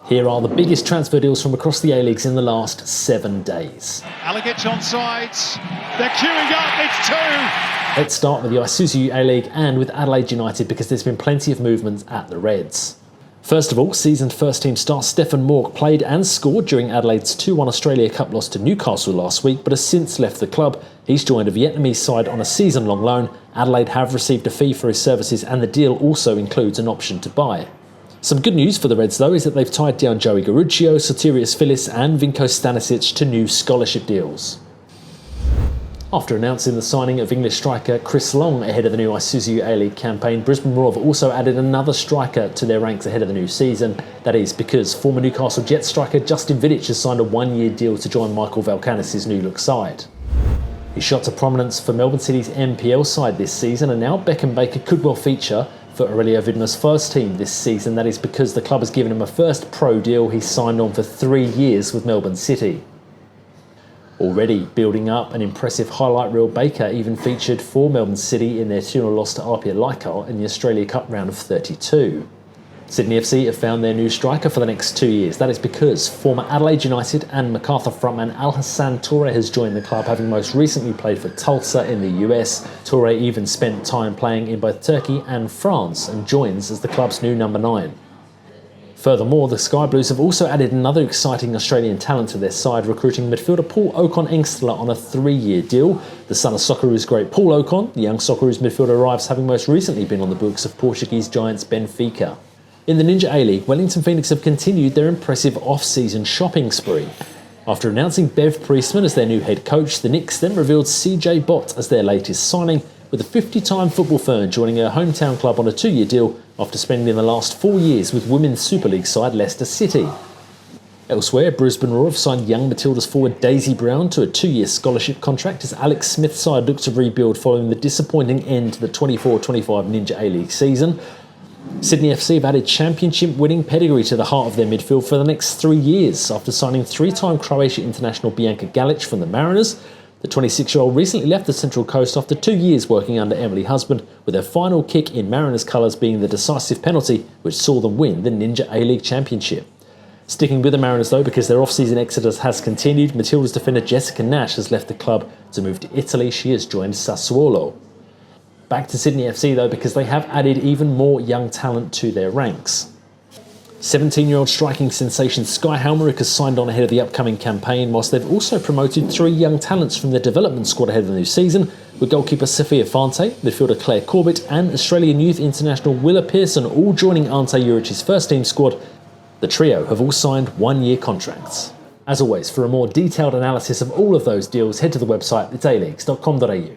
Here are the biggest transfer deals from across the A-Leagues in the last 7 days. ALeague on sides, they're queuing up, it's two! Let's start with the Isuzu A-League and with Adelaide United because there's been plenty of movements at the Reds. First of all, seasoned first-team star Stefan Mauk played and scored during Adelaide's 2-1 Australia Cup loss to Newcastle last week, but has since left the club. He's joined a Vietnamese side on a season-long loan. Adelaide have received a fee for his services and the deal also includes an option to buy. Some good news for the Reds though is that they've tied down Joey Garruccio, Sotirios Phillis and Vinko Stanisic to new scholarship deals. After announcing the signing of English striker Chris Long ahead of the new Isuzu A-League campaign, Brisbane Roar have also added another striker to their ranks ahead of the new season. That is because former Newcastle Jets striker Justin Vidic has signed a one-year deal to join Michael Valkanis' new-look side. He shot to prominence for Melbourne City's NPL side this season, and now Beckham Baker could well feature for Aurelio Vidma's first team this season. That is because the club has given him a first pro deal. He's signed on for 3 years with Melbourne City. Already building up an impressive highlight reel, Baker even featured for Melbourne City in their 2-0 loss to RP Leichhardt in the Australia Cup round of 32. Sydney FC have found their new striker for the next 2 years. That is because former Adelaide United and MacArthur frontman Al Hassan Toure has joined the club, having most recently played for Tulsa in the US. Toure even spent time playing in both Turkey and France and joins as the club's new number 9. Furthermore, the Sky Blues have also added another exciting Australian talent to their side, recruiting midfielder Paul Ocon-Engstler on a 3-year deal. The son of Socceroos great Paul Ocon, the young Socceroos midfielder, arrives having most recently been on the books of Portuguese giants Benfica. In the Ninja A-League, Wellington Phoenix have continued their impressive off-season shopping spree. After announcing Bev Priestman as their new head coach, the Knicks then revealed CJ Bott as their latest signing, with a 50-time football fern joining her hometown club on a 2-year deal after spending the last 4 years with Women's Super League side Leicester City. Elsewhere, Brisbane Roar have signed young Matildas forward Daisy Brown to a 2-year scholarship contract as Alex Smith's side look to rebuild following the disappointing end to the 24-25 Ninja A-League season. Sydney FC have added championship-winning pedigree to the heart of their midfield for the next 3 years after signing 3-time Croatia international Bianca Galic from the Mariners. The 26-year-old recently left the Central Coast after 2 years working under Emily Husband, with her final kick in Mariners colours being the decisive penalty which saw them win the Ninja A-League Championship. Sticking with the Mariners though, because their off-season exodus has continued, Matilda's defender Jessica Nash has left the club to move to Italy. She has joined Sassuolo. Back to Sydney FC though, because they have added even more young talent to their ranks. 17-year-old striking sensation Sky Halmerick has signed on ahead of the upcoming campaign, whilst they've also promoted 3 young talents from their development squad ahead of the new season, with goalkeeper Sophia Fante, midfielder Claire Corbett and Australian youth international Willa Pearson all joining Ante Juric's first-team squad. The trio have all signed 1-year contracts. As always, for a more detailed analysis of all of those deals, head to the website, it's aleagues.com.au.